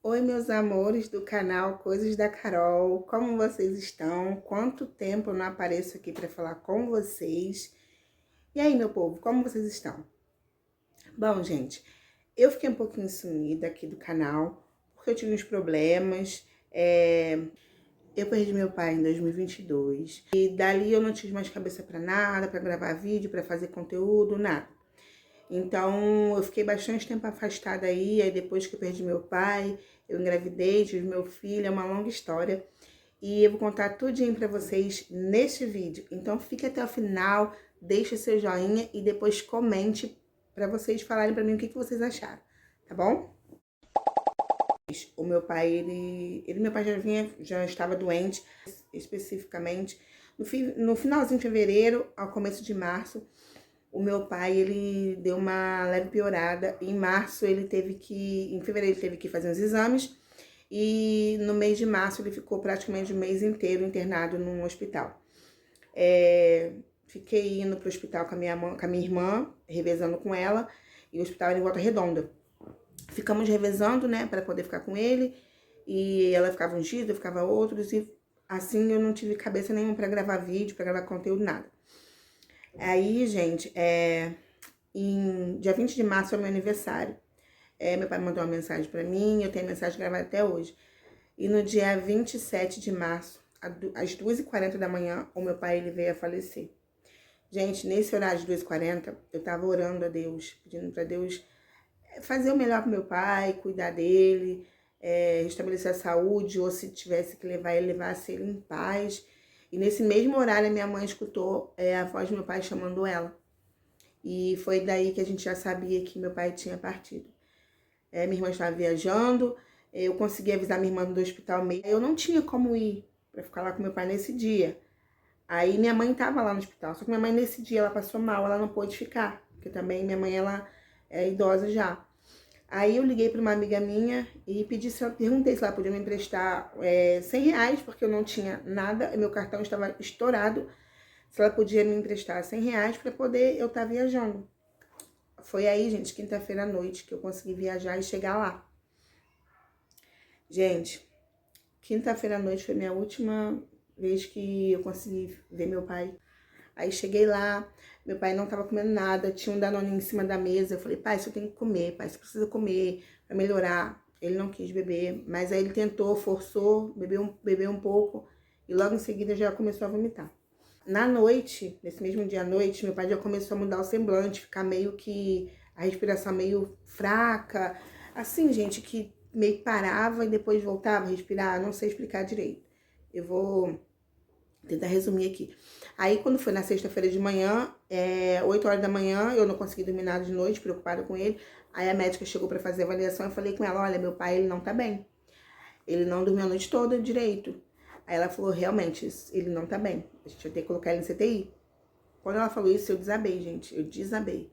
Oi, meus amores do canal Coisas da Carol, como vocês estão? Quanto tempo eu não apareço aqui para falar com vocês? E aí, meu povo, como vocês estão? Bom, gente, eu fiquei um pouquinho sumida aqui do canal, porque eu tive uns problemas. Eu perdi meu pai em 2022 e dali eu não tive mais cabeça para nada, para gravar vídeo, para fazer conteúdo, nada. Então, eu fiquei bastante tempo afastada aí depois que eu perdi meu pai, eu engravidei, tive meu filho, é uma longa história. E eu vou contar tudinho pra vocês neste vídeo. Então, fique até o final, deixe seu joinha e depois comente pra vocês falarem pra mim o que vocês acharam, tá bom? O meu pai, meu pai já estava doente, especificamente. No finalzinho de fevereiro, ao começo de março, o meu pai, ele deu uma leve piorada. Em março, em fevereiro, ele teve que fazer uns exames. E no mês de março, ele ficou praticamente o mês inteiro internado num hospital. Fiquei indo pro hospital com a minha irmã, revezando com ela. E o hospital era em Volta Redonda. Ficamos revezando, né, para poder ficar com ele. E ela ficava uns dias, eu ficava outros. E assim eu não tive cabeça nenhuma para gravar vídeo, para gravar conteúdo, nada. Aí, gente, em dia 20 de março é meu aniversário. Meu pai mandou uma mensagem pra mim, eu tenho a mensagem gravada até hoje. E no dia 27 de março, às 2h40 da manhã, o meu pai ele veio a falecer. Gente, nesse horário de 2h40, eu tava orando a Deus, pedindo pra Deus fazer o melhor pro meu pai, cuidar dele, restabelecer a saúde, ou se tivesse que levar ele, levasse ele em paz. E nesse mesmo horário, a minha mãe escutou a voz do meu pai chamando ela. E foi daí que a gente já sabia que meu pai tinha partido. Minha irmã estava viajando, eu consegui avisar minha irmã do hospital mesmo. Eu não tinha como ir para ficar lá com meu pai nesse dia. Aí minha mãe estava lá no hospital, só que minha mãe nesse dia ela passou mal, ela não pôde ficar, porque também minha mãe ela é idosa já. Aí eu liguei para uma amiga minha e perguntei se ela podia me emprestar R$ 100, porque eu não tinha nada, meu cartão estava estourado, se ela podia me emprestar R$ 100 para poder eu estar viajando. Foi aí, gente, quinta-feira à noite, que eu consegui viajar e chegar lá. Gente, quinta-feira à noite foi minha última vez que eu consegui ver meu pai. Aí cheguei lá, meu pai não tava comendo nada, tinha um Danone em cima da mesa. Eu falei, pai, você tem que comer, pai, você precisa comer pra melhorar. Ele não quis beber, mas aí ele tentou, forçou, bebeu um pouco e logo em seguida já começou a vomitar. Na noite, nesse mesmo dia à noite, meu pai já começou a mudar o semblante, ficar meio que a respiração meio fraca, assim, gente, que meio que parava e depois voltava a respirar, não sei explicar direito. Eu vou tentar resumir aqui. Aí, quando foi na sexta-feira de manhã, 8 horas da manhã, eu não consegui dormir nada de noite, preocupada com ele. Aí a médica chegou pra fazer a avaliação, eu falei com ela, olha, meu pai, ele não tá bem. Ele não dormiu a noite toda direito. Aí ela falou, realmente, ele não tá bem. A gente vai ter que colocar ele no CTI. Quando ela falou isso, eu desabei, gente. Eu desabei.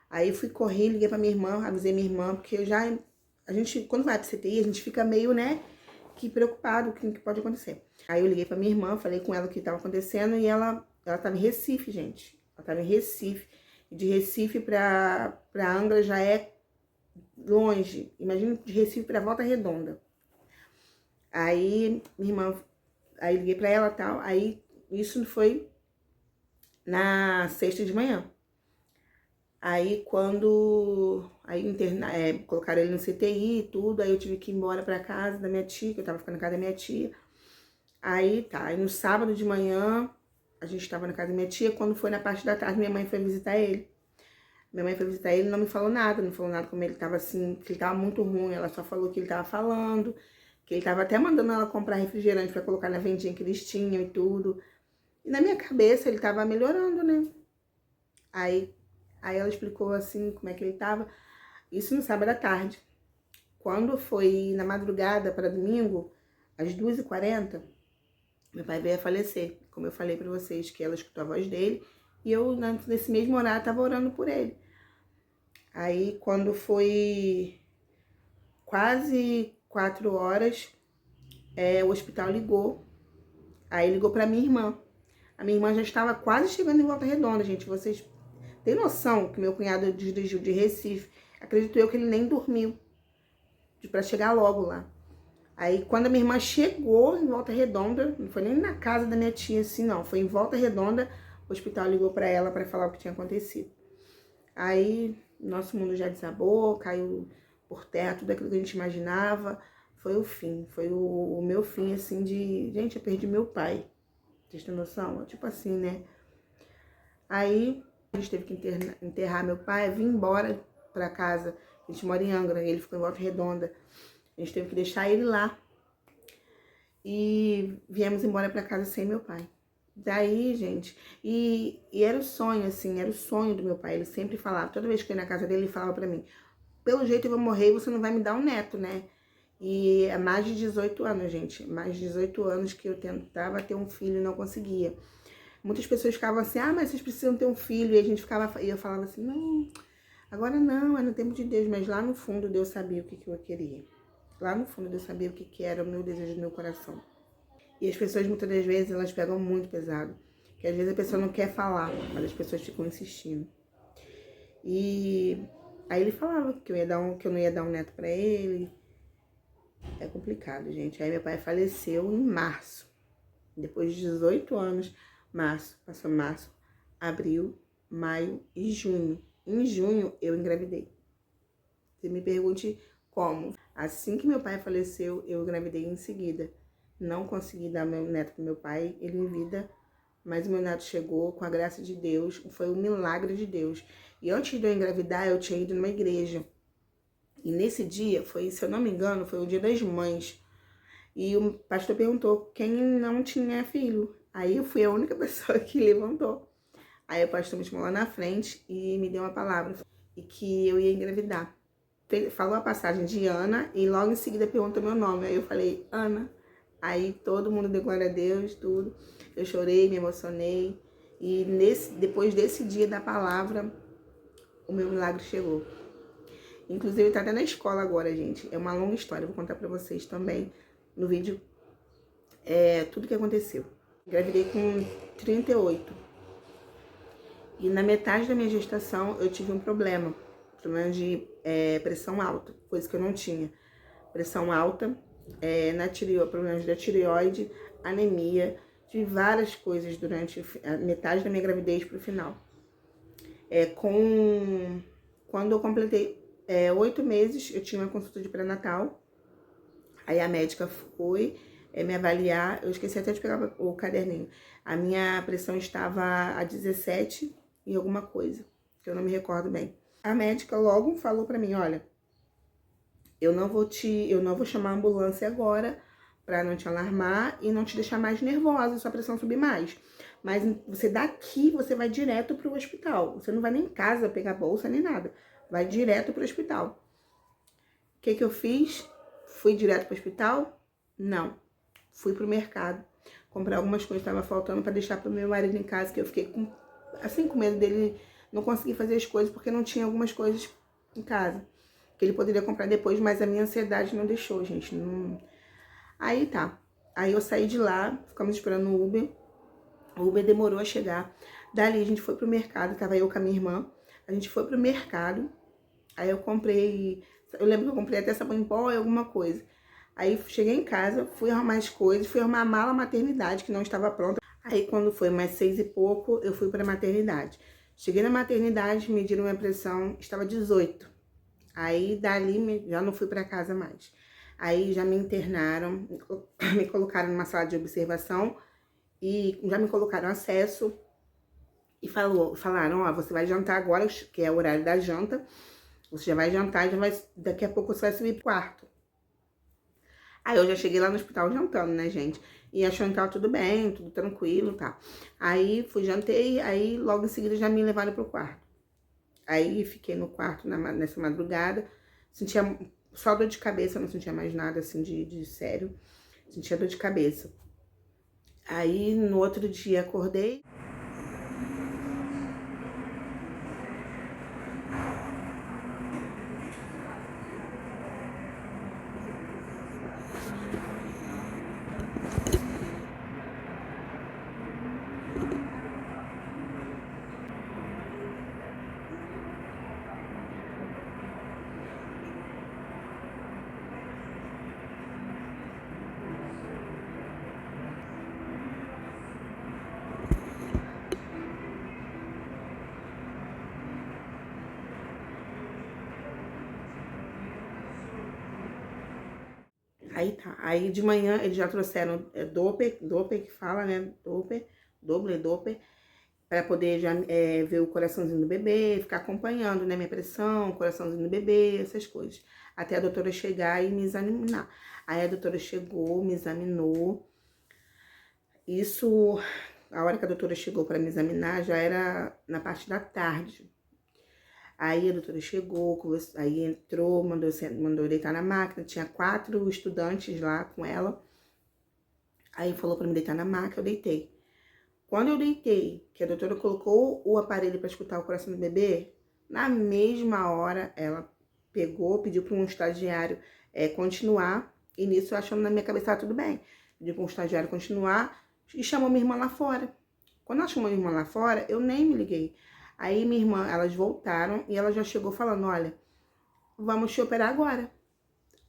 Aí eu fui correr, liguei pra minha irmã, avisei minha irmã, porque a gente, quando vai pro CTI, a gente fica meio, né, que preocupado com o que pode acontecer. Aí eu liguei pra minha irmã, falei com ela o que tava acontecendo e ela tava em Recife, gente. Ela tava em Recife. E de Recife pra Angra já é longe. Imagina de Recife pra Volta Redonda. Aí minha irmã, aí liguei pra ela e tal, aí isso foi na sexta de manhã. Aí colocaram ele no CTI e tudo, aí eu tive que ir embora pra casa da minha tia, que eu tava ficando na casa da minha tia. Aí no sábado de manhã, a gente tava na casa da minha tia, quando foi na parte da tarde, minha mãe foi visitar ele. Minha mãe foi visitar ele e não me falou nada, não falou nada como ele tava assim, que ele tava muito ruim, ela só falou que ele tava falando, que ele tava até mandando ela comprar refrigerante pra colocar na vendinha que eles tinham e tudo. E na minha cabeça ele tava melhorando, né? Aí ela explicou assim como é que ele tava. Isso no sábado à tarde. Quando foi na madrugada para domingo, às 2h40, meu pai veio a falecer. Como eu falei pra vocês, que ela escutou a voz dele. E eu, nesse mesmo horário, tava orando por ele. Aí, quando foi quase 4 horas, o hospital ligou. Aí ligou pra minha irmã. A minha irmã já estava quase chegando em Volta Redonda, gente. Vocês têm noção que meu cunhado dirigiu de Recife? Acredito eu que ele nem dormiu. pra chegar logo lá. Aí, quando a minha irmã chegou em Volta Redonda, não foi nem na casa da minha tia, assim, não. Foi em Volta Redonda, o hospital ligou pra ela pra falar o que tinha acontecido. Aí, nosso mundo já desabou, caiu por terra tudo aquilo que a gente imaginava. Foi o fim, foi o meu fim, assim, de... Gente, eu perdi meu pai. Vocês têm noção? Tipo assim, né? Aí, a gente teve que enterrar meu pai, vim embora pra casa. A gente mora em Angra, ele ficou em Volta Redonda. A gente teve que deixar ele lá. E viemos embora pra casa sem meu pai. Daí, gente, e era o sonho, assim, era o sonho do meu pai. Ele sempre falava, toda vez que eu ia na casa dele, ele falava pra mim, pelo jeito eu vou morrer e você não vai me dar um neto, né? E é mais de 18 anos, gente. Mais de 18 anos que eu tentava ter um filho e não conseguia. Muitas pessoas ficavam assim, ah, mas vocês precisam ter um filho. E a gente ficava, e eu falava assim, não, agora não, é no tempo de Deus. Mas lá no fundo Deus sabia o que eu queria. Lá no fundo Deus sabia o que era o meu desejo do meu coração. E as pessoas muitas das vezes elas pegam muito pesado. Que às vezes a pessoa não quer falar, mas as pessoas ficam insistindo. E aí ele falava que eu não ia dar um neto pra ele. É complicado, gente. Aí meu pai faleceu em março. Depois de 18 anos, passou março, abril, maio e junho. Em junho eu engravidei. Você me pergunte como. Assim que meu pai faleceu, eu engravidei em seguida. Não consegui dar meu neto pro meu pai, ele em vida, mas o meu neto chegou com a graça de Deus, foi um milagre de Deus. E antes de eu engravidar, eu tinha ido numa igreja. E nesse dia, foi, se eu não me engano, foi o Dia das Mães. E o pastor perguntou quem não tinha filho. Aí eu fui a única pessoa que levantou. Aí o pastor me chamou lá na frente e me deu uma palavra. E que eu ia engravidar. Falou a passagem de Ana e logo em seguida perguntou meu nome. Aí eu falei, Ana. Aí todo mundo deu glória a Deus, tudo. Eu chorei, me emocionei. E depois desse dia da palavra, o meu milagre chegou. Inclusive tá até na escola agora, gente. É uma longa história, vou contar pra vocês também no vídeo. Tudo que aconteceu. Engravidei com 38. E na metade da minha gestação eu tive um problema de pressão alta, coisa que eu não tinha. Pressão alta, problemas da tireoide, anemia, tive várias coisas durante a metade da minha gravidez pro final. Quando eu completei 8 meses, eu tinha uma consulta de pré-natal. Aí a médica foi me avaliar, eu esqueci até de pegar o caderninho. A minha pressão estava a 17 e alguma coisa, que eu não me recordo bem. A médica logo falou pra mim, olha, eu não vou chamar a ambulância agora pra não te alarmar e não te deixar mais nervosa, sua pressão subir mais. Mas você vai direto pro hospital. Você não vai nem em casa pegar bolsa nem nada. Vai direto pro hospital. O que eu fiz? Fui direto pro hospital? Não. Fui pro mercado. Comprar algumas coisas que estavam faltando pra deixar pro meu marido em casa, que eu fiquei com medo dele não conseguir fazer as coisas, porque não tinha algumas coisas em casa. Que ele poderia comprar depois, mas a minha ansiedade não deixou, gente. Não... Aí tá. Aí eu saí de lá, ficamos esperando o Uber. O Uber demorou a chegar. Dali a gente foi pro mercado, tava eu com a minha irmã. A gente foi pro mercado. Aí eu comprei... Eu lembro que eu comprei até sabão em pó e alguma coisa. Aí cheguei em casa, fui arrumar as coisas, fui arrumar a mala maternidade, que não estava pronta. Aí quando foi mais 6 e pouco, eu fui pra maternidade. Cheguei na maternidade, mediram minha pressão, estava 18. Aí dali já não fui pra casa mais. Aí já me internaram, me colocaram numa sala de observação e já me colocaram acesso e falaram, ó, você vai jantar agora, que é o horário da janta. Você já vai jantar e daqui a pouco você vai subir pro quarto. Aí eu já cheguei lá no hospital jantando, né, gente? E achando que tava tudo bem, tudo tranquilo, tá? Aí fui, jantei, aí logo em seguida já me levaram pro quarto. Aí fiquei no quarto nessa madrugada, sentia só dor de cabeça, não sentia mais nada assim de sério, sentia dor de cabeça. Aí no outro dia acordei. Aí tá, aí de manhã eles já trouxeram Doppler que fala, né, Doppler, para poder já ver o coraçãozinho do bebê, ficar acompanhando, né, minha pressão, coraçãozinho do bebê, essas coisas. Até a doutora chegar e me examinar. Aí a doutora chegou, me examinou. Isso, a hora que a doutora chegou para me examinar, já era na parte da tarde. Aí a doutora chegou, aí entrou, mandou deitar na máquina, tinha 4 estudantes lá com ela. Aí falou para me deitar na máquina, eu deitei. Quando eu deitei, que a doutora colocou o aparelho para escutar o coração do bebê, na mesma hora ela pegou, pediu para um estagiário continuar, e nisso achando na minha cabeça tá tudo bem. Pediu para um estagiário continuar e chamou minha irmã lá fora. Quando ela chamou minha irmã lá fora, eu nem me liguei. Aí minha irmã, elas voltaram e ela já chegou falando, olha, vamos te operar agora.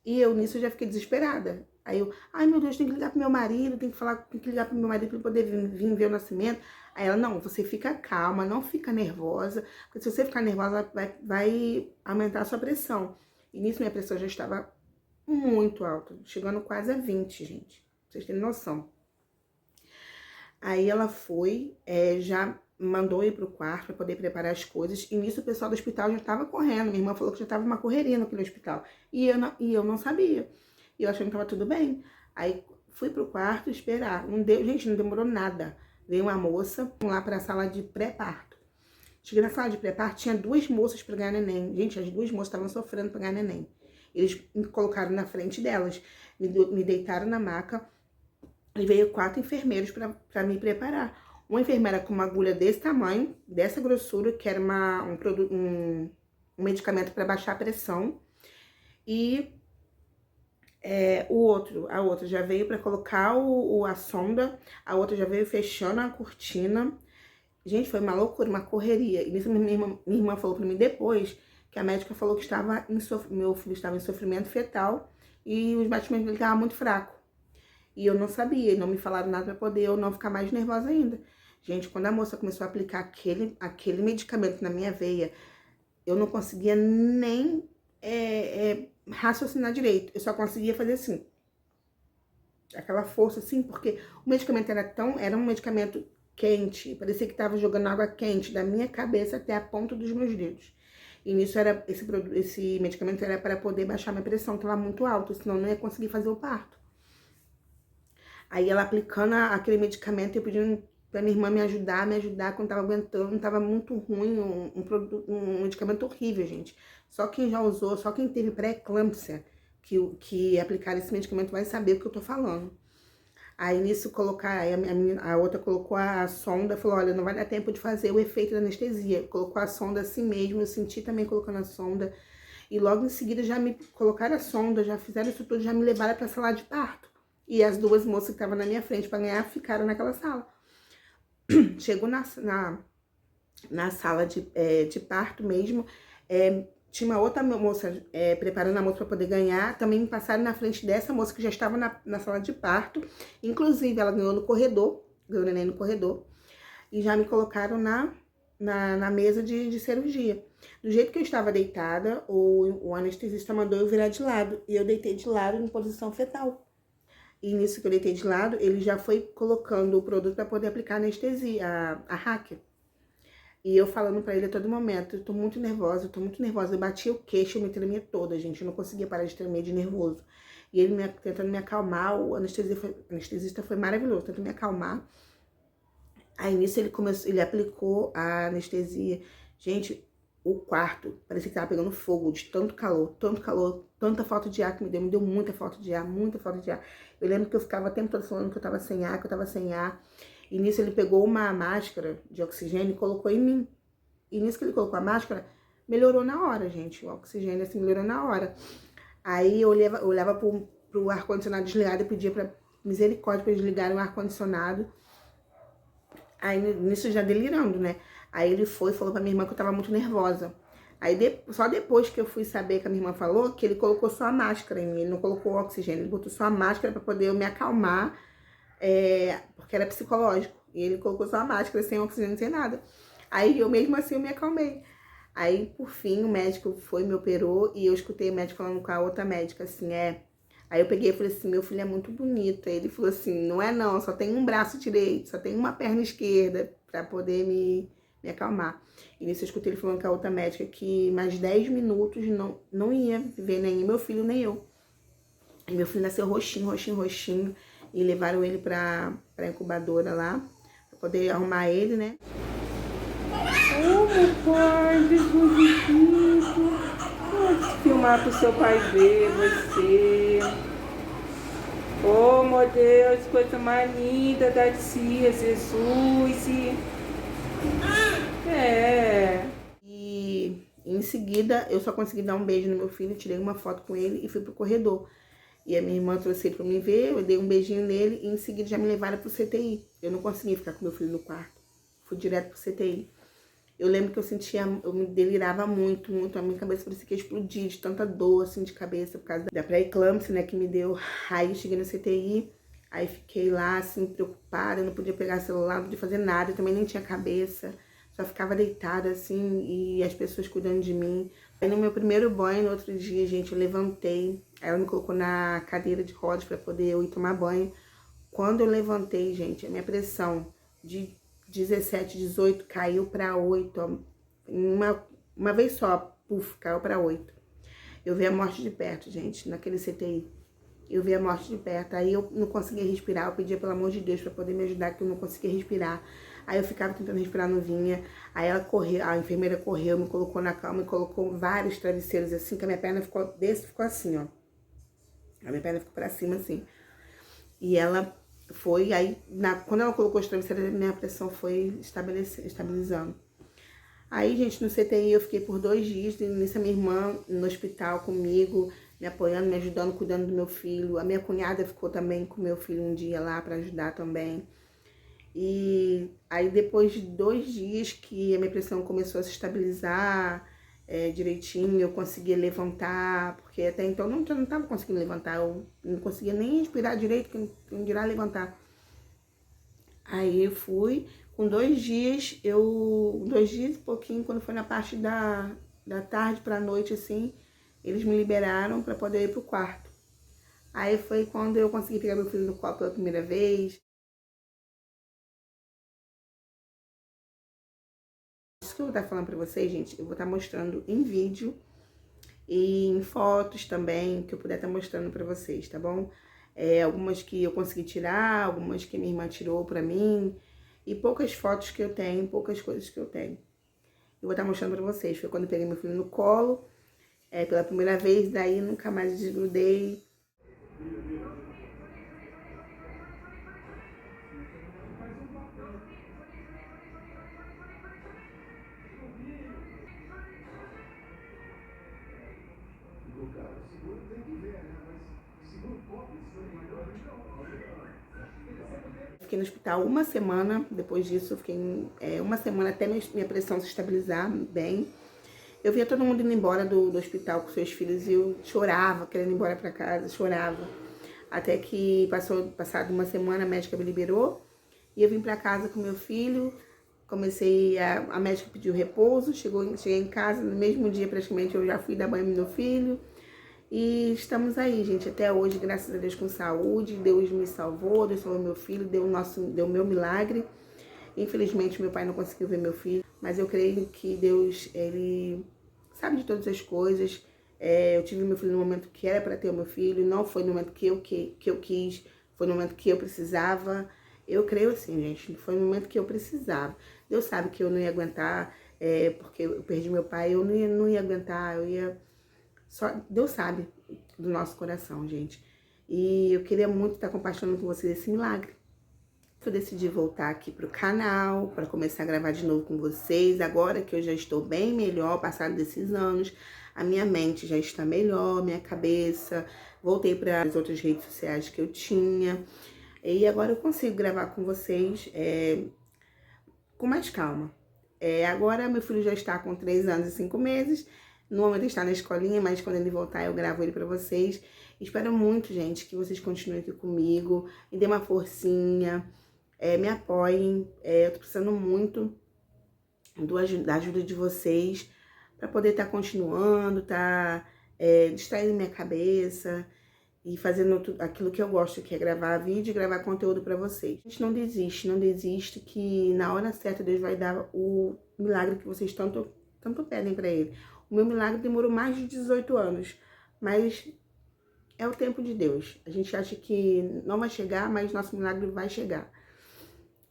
E eu nisso já fiquei desesperada. Aí eu, ai meu Deus, tem que ligar pro meu marido, tem que ligar pro meu marido para ele poder vir ver o nascimento. Aí ela, não, você fica calma, não fica nervosa, porque se você ficar nervosa, vai aumentar a sua pressão. E nisso minha pressão já estava muito alta, chegando quase a 20, gente. Pra vocês terem noção. Aí ela foi, já mandou ir pro quarto para poder preparar as coisas. E nisso o pessoal do hospital já estava correndo. Minha irmã falou que já estava uma correria naquele hospital. E eu não sabia. E eu achei que tava tudo bem. Aí fui pro quarto esperar. Gente, não demorou nada. Veio uma moça lá para a sala de pré-parto. Cheguei na sala de pré-parto, tinha 2 moças para ganhar neném. Gente, as 2 moças estavam sofrendo para ganhar neném. Eles me colocaram na frente delas, me deitaram na maca. E veio 4 enfermeiros para me preparar. Uma enfermeira com uma agulha desse tamanho, dessa grossura, que era um medicamento para baixar a pressão. E a outra já veio para colocar a sonda, a outra já veio fechando a cortina. Gente, foi uma loucura, uma correria. E nisso minha irmã falou para mim depois que a médica falou que meu filho estava em sofrimento fetal e os batimentos dele estavam muito fracos. E eu não sabia, e não me falaram nada para poder eu não ficar mais nervosa ainda. Gente, quando a moça começou a aplicar aquele medicamento na minha veia, eu não conseguia nem raciocinar direito. Eu só conseguia fazer assim. Aquela força assim, porque o medicamento era um medicamento quente. Parecia que estava jogando água quente da minha cabeça até a ponta dos meus dedos. E nisso esse medicamento era para poder baixar minha pressão, que estava muito alta, senão eu não ia conseguir fazer o parto. Aí ela aplicando aquele medicamento, eu pedindo pra minha irmã me ajudar, quando tava aguentando, tava muito ruim, um medicamento horrível, gente. Só quem já usou, só quem teve pré-eclâmpsia que aplicar esse medicamento vai saber o que eu tô falando. Aí nisso aí a outra colocou a sonda, falou, olha, não vai dar tempo de fazer o efeito da anestesia. Colocou a sonda assim mesmo, eu senti também colocando a sonda. E logo em seguida já me colocaram a sonda, já fizeram isso tudo, já me levaram pra sala de parto. E as 2 moças que estavam na minha frente para ganhar ficaram naquela sala. Chegou na sala de parto mesmo, tinha uma outra moça preparando a moça para poder ganhar. Também me passaram na frente dessa moça que já estava na sala de parto. Inclusive, ela ganhou no corredor, ganhou o neném no corredor. E já me colocaram na mesa de cirurgia. Do jeito que eu estava deitada, o anestesista mandou eu virar de lado. E eu deitei de lado em posição fetal. E nisso que eu deitei de lado, ele já foi colocando o produto para poder aplicar anestesia, a hacker. E eu falando pra ele a todo momento, eu tô muito nervosa. Eu bati o queixo, eu me tremia toda, gente. Eu não conseguia parar de tremer de nervoso. E ele tentando me acalmar, o anestesista foi maravilhoso, tentou me acalmar. Aí nisso ele aplicou a anestesia. Gente, o quarto parecia que tava pegando fogo de tanto calor, tanta falta de ar que me deu muita falta de ar, muita falta de ar. Eu lembro que eu ficava o tempo todo falando que eu tava sem ar, E nisso ele pegou uma máscara de oxigênio e colocou em mim. E nisso que ele colocou a máscara, melhorou na hora, gente. O oxigênio assim melhorou na hora. Aí eu olhava pro ar-condicionado desligado e pedia pra misericórdia pra eles ligarem o ar-condicionado. Aí nisso já delirando, né? Aí ele falou pra minha irmã que eu tava muito nervosa. Aí só depois que eu fui saber que a minha irmã falou, que ele colocou só a máscara em mim, ele não colocou o oxigênio, ele botou só a máscara pra poder eu me acalmar, porque era psicológico. E ele colocou só a máscara, sem oxigênio, sem nada. Aí eu mesmo assim eu me acalmei. Aí, por fim, o médico me operou e eu escutei o médico falando com a outra médica, assim, Aí eu peguei e falei assim, meu filho é muito bonito. Aí ele falou assim, não é não, só tem um braço direito, só tem uma perna esquerda pra poder me acalmar. E nisso eu escutei ele falando com a outra médica que mais 10 minutos não ia ver nem meu filho nem eu. E meu filho nasceu roxinho, roxinho, roxinho. E levaram ele pra incubadora lá, pra poder arrumar ele, né? Oh, meu pai, que bonitinho. Vou filmar pro seu pai ver você. Oh, meu Deus, coisa mais linda da tia, Jesus. E em seguida, eu só consegui dar um beijo no meu filho, tirei uma foto com ele e fui pro corredor. E a minha irmã trouxe ele pra me ver, eu dei um beijinho nele e em seguida já me levaram pro CTI. Eu não consegui ficar com meu filho no quarto. Fui direto pro CTI. Eu lembro que eu me delirava muito, muito. A minha cabeça parecia que ia explodir de tanta dor, assim, de cabeça, por causa da pré-eclâmpsia, né, que me deu. Aí eu cheguei no CTI, aí fiquei lá, assim, preocupada, não podia pegar celular, não podia fazer nada, eu também nem tinha cabeça. Só ficava deitada, assim, e as pessoas cuidando de mim. Aí no meu primeiro banho, no outro dia, gente, eu levantei. Aí ela me colocou na cadeira de rodas pra poder eu ir tomar banho. Quando eu levantei, gente, a minha pressão de 17, 18 caiu pra 8. Ó, uma vez só, puf, caiu pra 8. Eu vi a morte de perto, gente, naquele CTI. Eu vi a morte de perto. Aí eu não conseguia respirar. Eu pedia, pelo amor de Deus, pra poder me ajudar, que eu não conseguia respirar. Aí eu ficava tentando respirar, não vinha. Aí ela correu, a enfermeira correu, me colocou na cama e colocou vários travesseiros assim, que a minha perna ficou assim, ó. A minha perna ficou pra cima, assim. E ela foi, aí, quando ela colocou os travesseiros, minha pressão foi estabilizando. Aí, gente, no CTI eu fiquei por 2 dias, e nisso a minha irmã no hospital comigo, me apoiando, me ajudando, cuidando do meu filho. A minha cunhada ficou também com meu filho um dia lá pra ajudar também. E aí depois de 2 dias que a minha pressão começou a se estabilizar direitinho, eu conseguia levantar, porque até então eu não estava conseguindo levantar, eu não conseguia nem respirar direito, que não dirá levantar. Aí eu fui, com 2 dias, 2 dias e pouquinho, quando foi na parte da tarde pra noite, assim, eles me liberaram pra poder ir pro quarto. Aí foi quando eu consegui pegar meu filho no colo pela primeira vez. Isso que eu vou estar falando pra vocês, gente, eu vou estar mostrando em vídeo e em fotos também, que eu puder estar mostrando pra vocês, tá bom? Algumas que eu consegui tirar, algumas que minha irmã tirou pra mim, e poucas fotos que eu tenho, poucas coisas que eu tenho. Eu vou estar mostrando pra vocês. Foi quando eu peguei meu filho no colo, pela primeira vez, daí nunca mais desgrudei. Fiquei no hospital uma semana, depois disso eu fiquei uma semana até minha pressão se estabilizar bem. Eu via todo mundo indo embora do hospital com seus filhos e eu chorava, querendo ir embora pra casa, chorava. Até que passado uma semana a médica me liberou e eu vim pra casa com meu filho. A médica pediu repouso, cheguei em casa, no mesmo dia praticamente eu já fui dar banho no meu filho. E estamos aí, gente, até hoje, graças a Deus, com saúde. Deus me salvou, Deus salvou meu filho, deu meu milagre. Infelizmente, meu pai não conseguiu ver meu filho, mas eu creio que Deus, ele sabe de todas as coisas. Eu tive meu filho no momento que era para ter o meu filho, não foi no momento que eu quis, foi no momento que eu precisava. Eu creio assim, gente, foi no momento que eu precisava. Deus sabe que eu não ia aguentar, porque eu perdi meu pai, eu não ia aguentar, eu ia... Só Deus sabe do nosso coração, gente. E eu queria muito estar compartilhando com vocês esse milagre. Eu decidi voltar aqui pro canal, para começar a gravar de novo com vocês. Agora que eu já estou bem melhor, passado desses anos, a minha mente já está melhor, minha cabeça. Voltei para as outras redes sociais que eu tinha. E agora eu consigo gravar com vocês com mais calma. Agora meu filho já está com 3 anos e 5 meses. No momento ele está na escolinha, mas quando ele voltar eu gravo ele pra vocês. Espero muito, gente, que vocês continuem aqui comigo, me dê uma forcinha, me apoiem. Eu tô precisando muito da ajuda de vocês pra poder estar continuando, distraindo minha cabeça. e fazendo aquilo que eu gosto, que é gravar vídeo e gravar conteúdo pra vocês. A gente não desiste, não desiste, que na hora certa Deus vai dar o milagre que vocês tanto pedem pra Ele. O meu milagre demorou mais de 18 anos, mas é o tempo de Deus. A gente acha que não vai chegar, mas nosso milagre vai chegar.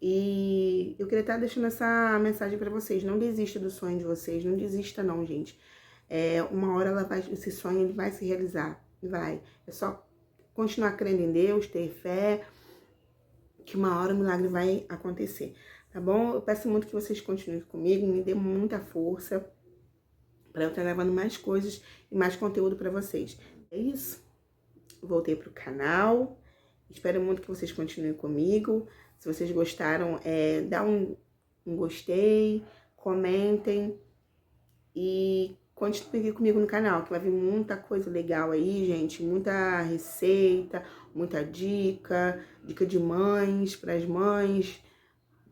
E eu queria estar deixando essa mensagem pra vocês. Não desista do sonho de vocês, não desista não, gente. Uma hora esse sonho ele vai se realizar, vai. É só continuar crendo em Deus, ter fé, que uma hora o milagre vai acontecer, tá bom? Eu peço muito que vocês continuem comigo, me dê muita força para eu estar levando mais coisas e mais conteúdo para vocês. É isso. Voltei pro canal. Espero muito que vocês continuem comigo. Se vocês gostaram, dá um gostei, comentem e continue comigo no canal, que vai vir muita coisa legal aí, gente. Muita receita, muita dica de mães, para as mães,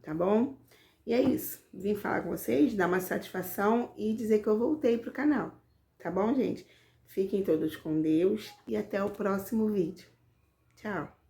tá bom? E é isso. Vim falar com vocês, dar uma satisfação e dizer que eu voltei pro canal, tá bom, gente? Fiquem todos com Deus e até o próximo vídeo. Tchau!